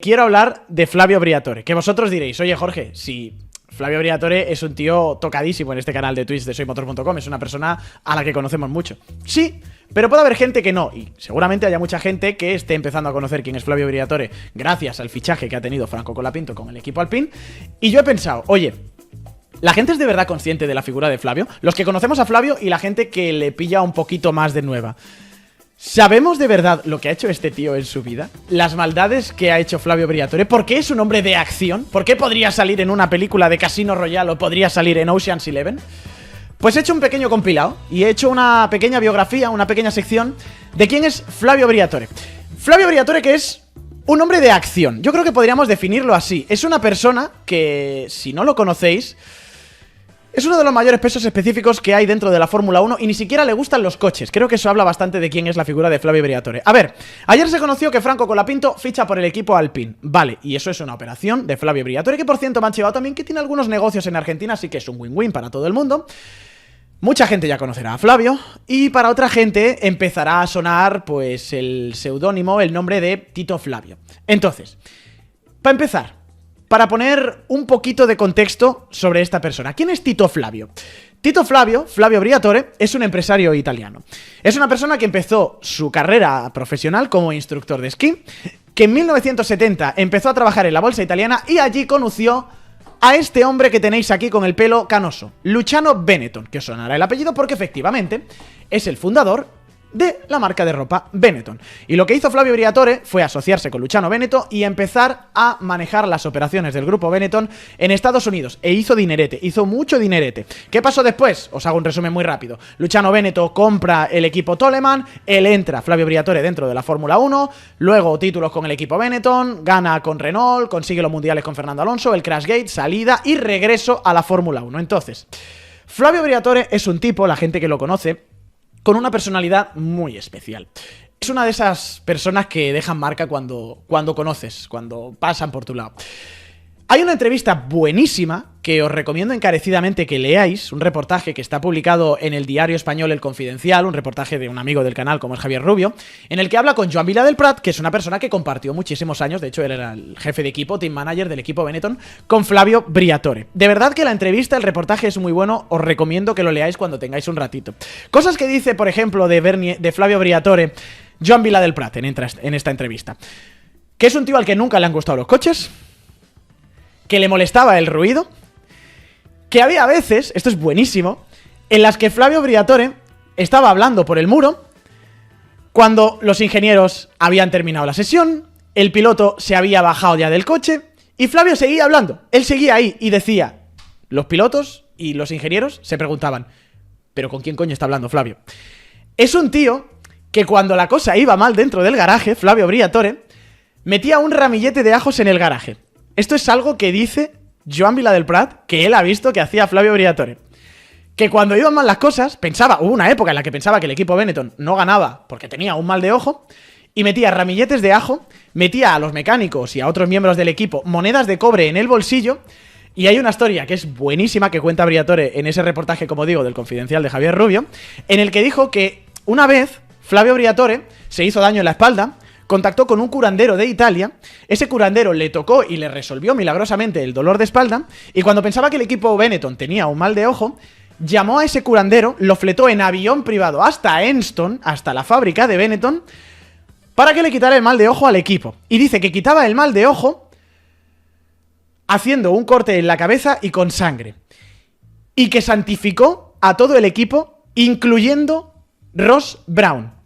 Quiero hablar de Flavio Briatore, que vosotros diréis, oye Jorge, si Flavio Briatore es un tío tocadísimo en este canal de Twitch de soymotor.com, es una persona a la que conocemos mucho. Sí, pero puede haber gente que no, y seguramente haya mucha gente que esté empezando a conocer quién es Flavio Briatore gracias al fichaje que ha tenido Franco Colapinto con el equipo Alpine, y yo he pensado, oye, ¿la gente es de verdad consciente de la figura de Flavio? Los que conocemos a Flavio y la gente que le pilla un poquito más de nueva. ¿Sabemos de verdad lo que ha hecho este tío en su vida? ¿Las maldades que ha hecho Flavio Briatore? ¿Por qué es un hombre de acción? ¿Por qué podría salir en una película de Casino Royale o podría salir en Ocean's 11? Pues he hecho un pequeño compilado y he hecho una pequeña biografía, una pequeña sección de quién es Flavio Briatore. Flavio Briatore, que es un hombre de acción. Yo creo que podríamos definirlo así. Es una persona que, si no lo conocéis, es uno de los mayores pesos específicos que hay dentro de la Fórmula 1 y ni siquiera le gustan los coches. Creo que eso habla bastante de quién es la figura de Flavio Briatore. A ver, ayer se conoció que Franco Colapinto ficha por el equipo Alpine. Vale, y eso es una operación de Flavio Briatore, que por cierto me han chivado también que tiene algunos negocios en Argentina, así que es un win-win para todo el mundo. Mucha gente ya conocerá a Flavio y para otra gente empezará a sonar pues el seudónimo, el nombre de Tito Flavio. Entonces, para empezar, para poner un poquito de contexto sobre esta persona. ¿Quién es Tito Flavio? Tito Flavio, Flavio Briatore, es un empresario italiano. Es una persona que empezó su carrera profesional como instructor de esquí, que en 1970 empezó a trabajar en la bolsa italiana y allí conoció a este hombre que tenéis aquí con el pelo canoso, Luciano Benetton, que os sonará el apellido porque efectivamente es el fundador de la marca de ropa Benetton. Y lo que hizo Flavio Briatore fue asociarse con Luciano Benetton y empezar a manejar las operaciones del grupo Benetton en Estados Unidos. E hizo dinerete, hizo mucho dinerete. ¿Qué pasó después? Os hago un resumen muy rápido. Luciano Benetton compra el equipo Toleman, él entra, Flavio Briatore, dentro de la Fórmula 1, luego títulos con el equipo Benetton, gana con Renault, consigue los mundiales con Fernando Alonso, el Crashgate, salida y regreso a la Fórmula 1. Entonces, Flavio Briatore es un tipo, la gente que lo conoce, con una personalidad muy especial. Es una de esas personas que dejan marca cuando conoces, cuando pasan por tu lado. Hay una entrevista buenísima que os recomiendo encarecidamente que leáis, un reportaje que está publicado en el diario español El Confidencial, un reportaje de un amigo del canal como es Javier Rubio, en el que habla con Joan Vila del Prat, que es una persona que compartió muchísimos años, de hecho él era el jefe de equipo, team manager del equipo Benetton, con Flavio Briatore. De verdad que la entrevista, el reportaje es muy bueno, os recomiendo que lo leáis cuando tengáis un ratito. Cosas que dice, por ejemplo, de Flavio Briatore, Joan Vila del Prat en esta entrevista. Que es un tío al que nunca le han gustado los coches, que le molestaba el ruido, que había veces, esto es buenísimo, en las que Flavio Briatore estaba hablando por el muro cuando los ingenieros habían terminado la sesión, el piloto se había bajado ya del coche y Flavio seguía hablando. Él seguía ahí y decía, los pilotos y los ingenieros se preguntaban, ¿pero con quién coño está hablando Flavio? Es un tío que cuando la cosa iba mal dentro del garaje, Flavio Briatore metía un ramillete de ajos en el garaje. Esto es algo que dice Joan Vila del Prat, que él ha visto que hacía Flavio Briatore. Que cuando iban mal las cosas, hubo una época en la que pensaba que el equipo Benetton no ganaba porque tenía un mal de ojo, y metía ramilletes de ajo, metía a los mecánicos y a otros miembros del equipo monedas de cobre en el bolsillo, y hay una historia que es buenísima que cuenta Briatore en ese reportaje, como digo, del Confidencial de Javier Rubio, en el que dijo que una vez Flavio Briatore se hizo daño en la espalda, contactó con un curandero de Italia, ese curandero le tocó y le resolvió milagrosamente el dolor de espalda, y cuando pensaba que el equipo Benetton tenía un mal de ojo, llamó a ese curandero, lo fletó en avión privado hasta Enston, hasta la fábrica de Benetton, para que le quitara el mal de ojo al equipo. Y dice que quitaba el mal de ojo haciendo un corte en la cabeza y con sangre. Y que santificó a todo el equipo, incluyendo Ross Brown.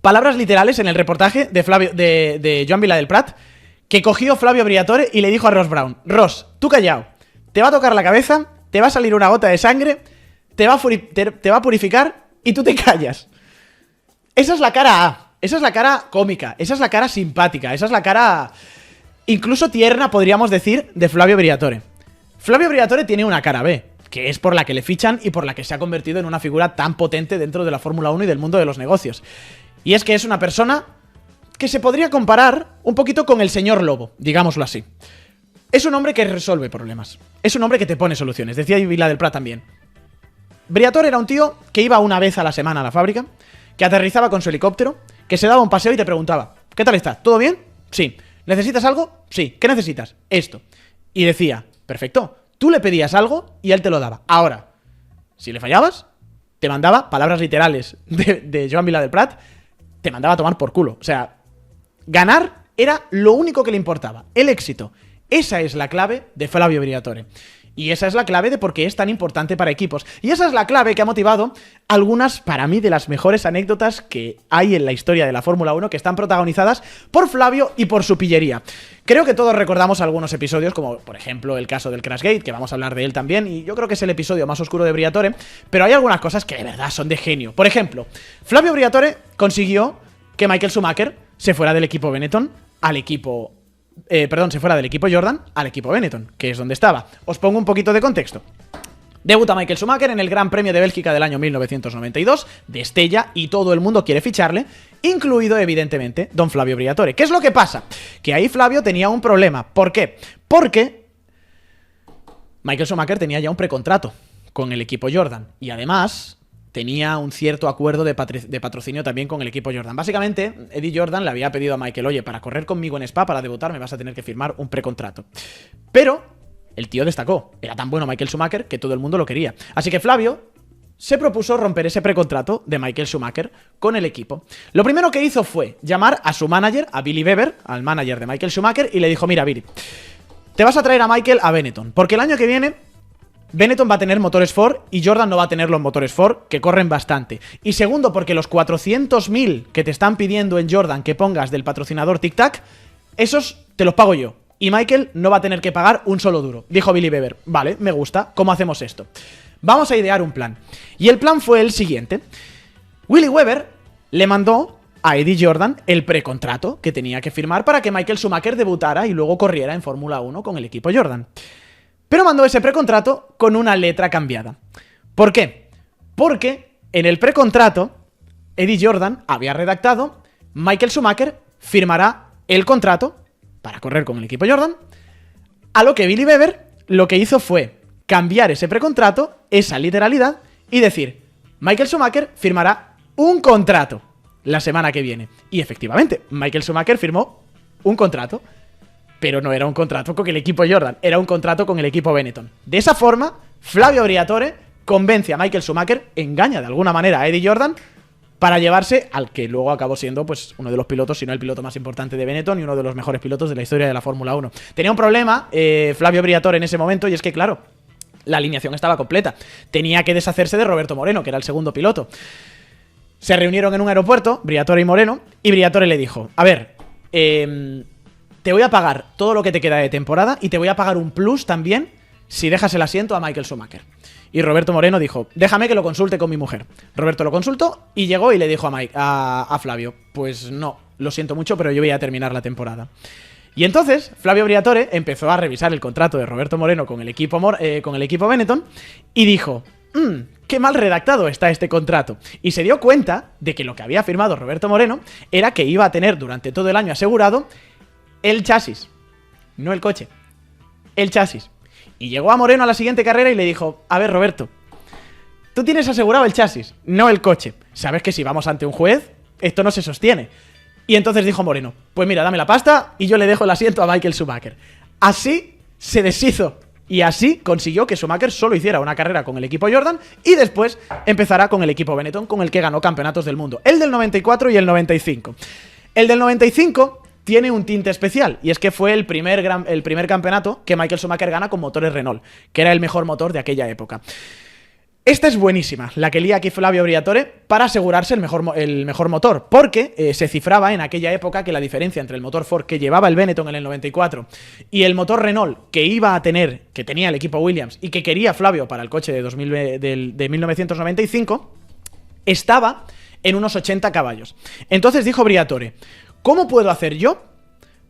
Palabras literales en el reportaje de Joan Vila del Prat, que cogió Flavio Briatore y le dijo a Ross Brown, Ross, tú callao, te va a tocar la cabeza, te va a salir una gota de sangre, te va a purificar y tú te callas. Esa es la cara A, esa es la cara cómica, esa es la cara simpática, esa es la cara incluso tierna, podríamos decir, de Flavio Briatore. Flavio Briatore tiene una cara B, que es por la que le fichan y por la que se ha convertido en una figura tan potente dentro de la Fórmula 1 y del mundo de los negocios. Y es que es una persona que se podría comparar un poquito con el señor Lobo, digámoslo así. Es un hombre que resuelve problemas. Es un hombre que te pone soluciones. Decía Vila del Prat también. Briatore era un tío que iba una vez a la semana a la fábrica, que aterrizaba con su helicóptero, que se daba un paseo y te preguntaba, ¿qué tal estás? ¿Todo bien? Sí. ¿Necesitas algo? Sí. ¿Qué necesitas? Esto. Y decía, perfecto, tú le pedías algo y él te lo daba. Ahora, si le fallabas, te mandaba, palabras literales de Joan Vila del Prat, te mandaba a tomar por culo. O sea, ganar era lo único que le importaba, el éxito. Esa es la clave de Flavio Briatore. Y esa es la clave de por qué es tan importante para equipos. Y esa es la clave que ha motivado algunas, para mí, de las mejores anécdotas que hay en la historia de la Fórmula 1, que están protagonizadas por Flavio y por su pillería. Creo que todos recordamos algunos episodios, como por ejemplo el caso del Crashgate, que vamos a hablar de él también, y yo creo que es el episodio más oscuro de Briatore, pero hay algunas cosas que de verdad son de genio. Por ejemplo, Flavio Briatore consiguió que Michael Schumacher se fuera del equipo Benetton al equipo... se fuera del equipo Jordan al equipo Benetton, que es donde estaba. Os pongo un poquito de contexto. Debuta Michael Schumacher en el Gran Premio de Bélgica del año 1992, destella y todo el mundo quiere ficharle, incluido evidentemente don Flavio Briatore. ¿Qué es lo que pasa? Que ahí Flavio tenía un problema. ¿Por qué? Porque Michael Schumacher tenía ya un precontrato con el equipo Jordan y además tenía un cierto acuerdo de patrocinio también con el equipo Jordan. Básicamente, Eddie Jordan le había pedido a Michael, oye, para correr conmigo en Spa, para debutar, me vas a tener que firmar un precontrato. Pero el tío destacó. Era tan bueno Michael Schumacher que todo el mundo lo quería. Así que Flavio se propuso romper ese precontrato de Michael Schumacher con el equipo. Lo primero que hizo fue llamar a su manager, a Billy Weber, al manager de Michael Schumacher, y le dijo, mira, Billy, te vas a traer a Michael a Benetton, porque el año que viene Benetton va a tener motores Ford y Jordan no va a tener los motores Ford, que corren bastante. Y segundo, porque los 400.000 que te están pidiendo en Jordan que pongas del patrocinador Tic Tac, esos te los pago yo. Y Michael no va a tener que pagar un solo duro. Dijo Billy Weber, vale, me gusta, ¿cómo hacemos esto? Vamos a idear un plan. Y el plan fue el siguiente. Willy Weber le mandó a Eddie Jordan el precontrato que tenía que firmar para que Michael Schumacher debutara y luego corriera en Fórmula 1 con el equipo Jordan. Pero mandó ese precontrato con una letra cambiada. ¿Por qué? Porque en el precontrato Eddie Jordan había redactado: Michael Schumacher firmará el contrato para correr con el equipo Jordan, a lo que Billy Weber lo que hizo fue cambiar ese precontrato, esa literalidad, y decir: Michael Schumacher firmará un contrato la semana que viene. Y efectivamente, Michael Schumacher firmó un contrato. Pero no era un contrato con el equipo Jordan, era un contrato con el equipo Benetton. De esa forma, Flavio Briatore convence a Michael Schumacher, engaña de alguna manera a Eddie Jordan, para llevarse al que luego acabó siendo pues uno de los pilotos, si no el piloto más importante de Benetton y uno de los mejores pilotos de la historia de la Fórmula 1. Tenía un problema Flavio Briatore en ese momento, y es que, claro, la alineación estaba completa. Tenía que deshacerse de Roberto Moreno, que era el segundo piloto. Se reunieron en un aeropuerto, Briatore y Moreno, y Briatore le dijo: a ver, te voy a pagar todo lo que te queda de temporada y te voy a pagar un plus también si dejas el asiento a Michael Schumacher. Y Roberto Moreno dijo: déjame que lo consulte con mi mujer. Roberto lo consultó y llegó y le dijo a Flavio: pues no, lo siento mucho, pero yo voy a terminar la temporada. Y entonces Flavio Briatore empezó a revisar el contrato de Roberto Moreno con el equipo Benetton y dijo: qué mal redactado está este contrato. Y se dio cuenta de que lo que había firmado Roberto Moreno era que iba a tener durante todo el año asegurado el chasis, no el coche, el chasis. Y llegó a Moreno a la siguiente carrera y le dijo: a ver, Roberto, tú tienes asegurado el chasis, no el coche. Sabes que si vamos ante un juez, esto no se sostiene. Y entonces dijo Moreno: pues mira, dame la pasta y yo le dejo el asiento a Michael Schumacher. Así se deshizo. Y así consiguió que Schumacher solo hiciera una carrera con el equipo Jordan y después empezará con el equipo Benetton, con el que ganó campeonatos del mundo. El del 94 y el 95. El del 95... tiene un tinte especial, y es que fue el primer campeonato que Michael Schumacher gana con motores Renault, que era el mejor motor de aquella época. Esta es buenísima, la que lía aquí Flavio Briatore para asegurarse el mejor motor, porque se cifraba en aquella época que la diferencia entre el motor Ford que llevaba el Benetton en el 94 y el motor Renault que iba a tener, que tenía el equipo Williams y que quería Flavio para el coche de 1995, estaba en unos 80 caballos. Entonces dijo Briatore: ¿cómo puedo hacer yo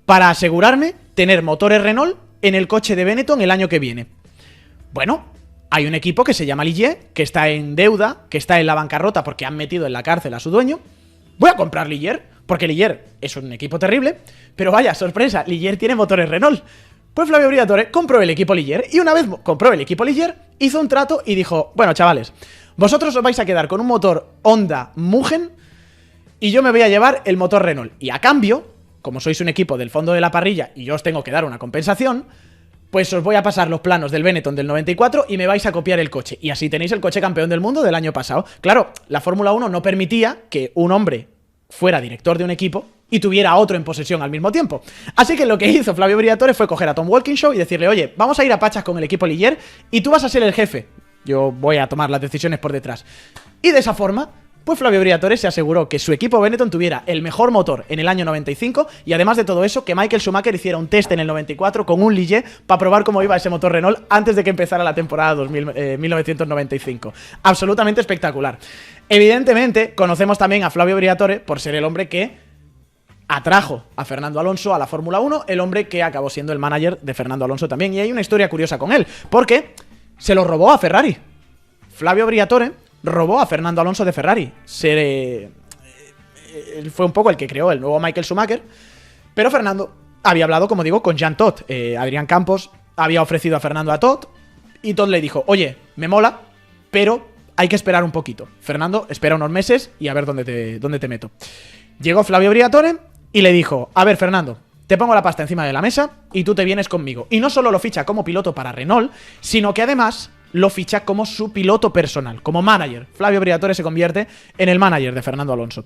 para asegurarme tener motores Renault en el coche de Benetton el año que viene? Bueno, hay un equipo que se llama Ligier, que está en deuda, que está en la bancarrota porque han metido en la cárcel a su dueño. Voy a comprar Ligier, porque Ligier es un equipo terrible, pero vaya, sorpresa, Ligier tiene motores Renault. Pues Flavio Briatore compró el equipo Ligier, y una vez compró el equipo Ligier, hizo un trato y dijo: bueno, chavales, vosotros os vais a quedar con un motor Honda Mugen y yo me voy a llevar el motor Renault. Y a cambio, como sois un equipo del fondo de la parrilla y yo os tengo que dar una compensación, pues os voy a pasar los planos del Benetton del 94 y me vais a copiar el coche. Y así tenéis el coche campeón del mundo del año pasado. Claro, la Fórmula 1 no permitía que un hombre fuera director de un equipo y tuviera a otro en posesión al mismo tiempo. Así que lo que hizo Flavio Briatore fue coger a Tom Walkinshaw y decirle, oye, vamos a ir a pachas con el equipo Ligier y tú vas a ser el jefe. Yo voy a tomar las decisiones por detrás. Y de esa forma, pues Flavio Briatore se aseguró que su equipo Benetton tuviera el mejor motor en el año 95 y además de todo eso, que Michael Schumacher hiciera un test en el 94 con un Ligier para probar cómo iba ese motor Renault antes de que empezara la temporada 1995. Absolutamente espectacular. Evidentemente, conocemos también a Flavio Briatore por ser el hombre que atrajo a Fernando Alonso a la Fórmula 1, el hombre que acabó siendo el manager de Fernando Alonso también. Y hay una historia curiosa con él, porque se lo robó a Ferrari. Flavio Briatore robó a Fernando Alonso de Ferrari. Él fue un poco el que creó el nuevo Michael Schumacher, pero Fernando había hablado, como digo, con Jean Todt. Adrián Campos había ofrecido a Fernando a Todt y Todt le dijo, oye, me mola, pero hay que esperar un poquito. Fernando, espera unos meses y a ver dónde te meto. Llegó Flavio Briatore y le dijo, a ver, Fernando, te pongo la pasta encima de la mesa y tú te vienes conmigo. Y no solo lo ficha como piloto para Renault, sino que además lo ficha como su piloto personal, como manager. Flavio Briatore se convierte en el manager de Fernando Alonso.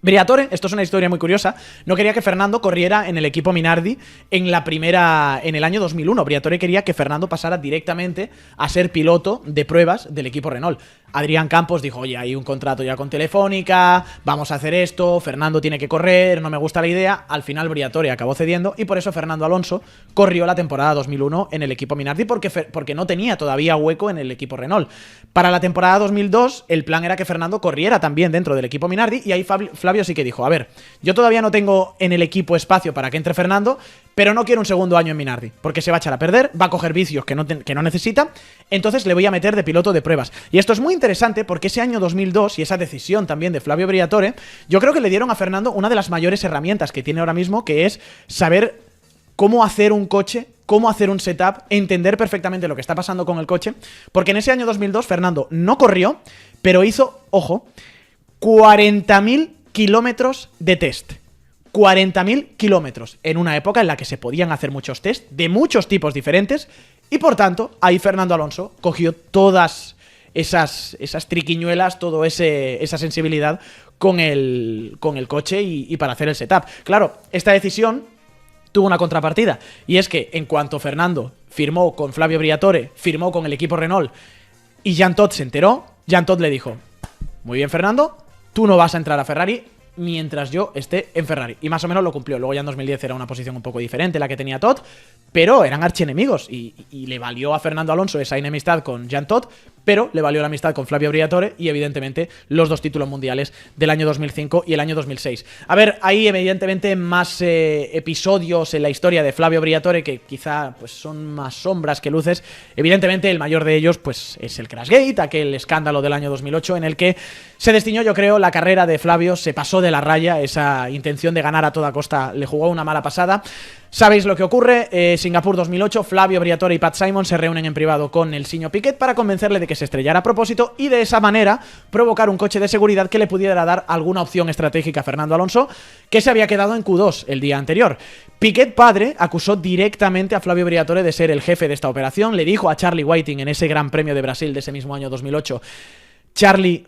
Briatore, esto es una historia muy curiosa, no quería que Fernando corriera en el equipo Minardi en el año 2001. Briatore quería que Fernando pasara directamente a ser piloto de pruebas del equipo Renault. Adrián Campos dijo, oye, hay un contrato ya con Telefónica, vamos a hacer esto, Fernando tiene que correr, no me gusta la idea. Al final Briatore acabó cediendo y por eso Fernando Alonso corrió la temporada 2001 en el equipo Minardi porque no tenía todavía hueco en el equipo Renault. Para la temporada 2002 el plan era que Fernando corriera también dentro del equipo Minardi y ahí Flavio sí que dijo, a ver, yo todavía no tengo en el equipo espacio para que entre Fernando, pero no quiero un segundo año en Minardi, porque se va a echar a perder, va a coger vicios que no necesita, entonces le voy a meter de piloto de pruebas. Y esto es muy interesante porque ese año 2002 y esa decisión también de Flavio Briatore, yo creo que le dieron a Fernando una de las mayores herramientas que tiene ahora mismo, que es saber cómo hacer un coche, cómo hacer un setup, entender perfectamente lo que está pasando con el coche, porque en ese año 2002 Fernando no corrió, pero hizo, ojo, 40.000 kilómetros de test. 40.000 kilómetros en una época en la que se podían hacer muchos test de muchos tipos diferentes y por tanto ahí Fernando Alonso cogió todas esas triquiñuelas, toda esa sensibilidad con el coche y para hacer el setup. Claro, esta decisión tuvo una contrapartida y es que en cuanto Fernando firmó con Flavio Briatore, firmó con el equipo Renault y Jean Todt se enteró, Jean Todt le dijo, muy bien Fernando, tú no vas a entrar a Ferrari mientras yo esté en Ferrari. Y más o menos lo cumplió. Luego ya en 2010 era una posición un poco diferente la que tenía Todt, pero eran archienemigos y le valió a Fernando Alonso esa enemistad con Jean Todt, pero le valió la amistad con Flavio Briatore y evidentemente los dos títulos mundiales del año 2005 y el año 2006. A ver, hay evidentemente más episodios en la historia de Flavio Briatore que quizá pues son más sombras que luces. Evidentemente el mayor de ellos pues es el Crashgate, aquel escándalo del año 2008 en el que se destiñó, yo creo, la carrera de Flavio, se pasó de la raya, esa intención de ganar a toda costa le jugó una mala pasada. ¿Sabéis lo que ocurre? Singapur 2008, Flavio Briatore y Pat Simon se reúnen en privado con el señor Piquet para convencerle de que se estrellara a propósito y de esa manera provocar un coche de seguridad que le pudiera dar alguna opción estratégica a Fernando Alonso, que se había quedado en Q2 el día anterior. Piquet padre acusó directamente a Flavio Briatore de ser el jefe de esta operación, le dijo a Charlie Whiting en ese Gran Premio de Brasil de ese mismo año 2008,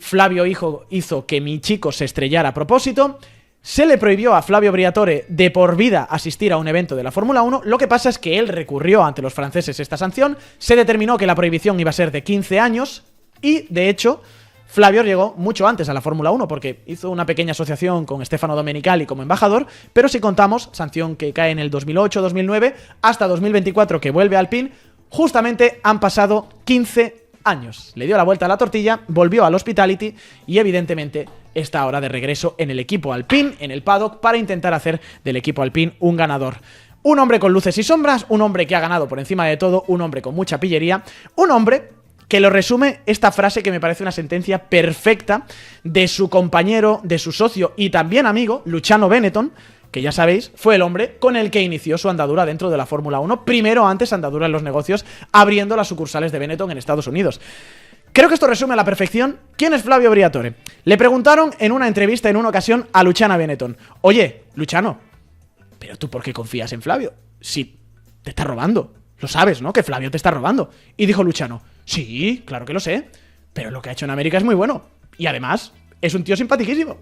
Flavio hizo que mi chico se estrellara a propósito. Se le prohibió a Flavio Briatore de por vida asistir a un evento de la Fórmula 1, lo que pasa es que él recurrió ante los franceses esta sanción, se determinó que la prohibición iba a ser de 15 años y, de hecho, Flavio llegó mucho antes a la Fórmula 1 porque hizo una pequeña asociación con Stefano Domenicali como embajador, pero si contamos, sanción que cae en el 2008-2009 hasta 2024 que vuelve a Alpine, justamente han pasado 15 años. Le dio la vuelta a la tortilla, volvió al Hospitality y evidentemente está ahora de regreso en el equipo Alpine, en el paddock, para intentar hacer del equipo Alpine un ganador. Un hombre con luces y sombras, un hombre que ha ganado por encima de todo, un hombre con mucha pillería, un hombre que lo resume esta frase que me parece una sentencia perfecta de su compañero, de su socio y también amigo, Luciano Benetton, que ya sabéis, fue el hombre con el que inició su andadura dentro de la Fórmula 1, primero antes andadura en los negocios, abriendo las sucursales de Benetton en Estados Unidos. Creo que esto resume a la perfección quién es Flavio Briatore. Le preguntaron en una entrevista en una ocasión a Luciano Benetton, oye, Luciano, pero tú ¿por qué confías en Flavio? Si te está robando. Lo sabes, ¿no? Que Flavio te está robando. Y dijo Luciano, sí, claro que lo sé, pero lo que ha hecho en América es muy bueno. Y además, es un tío simpaticísimo.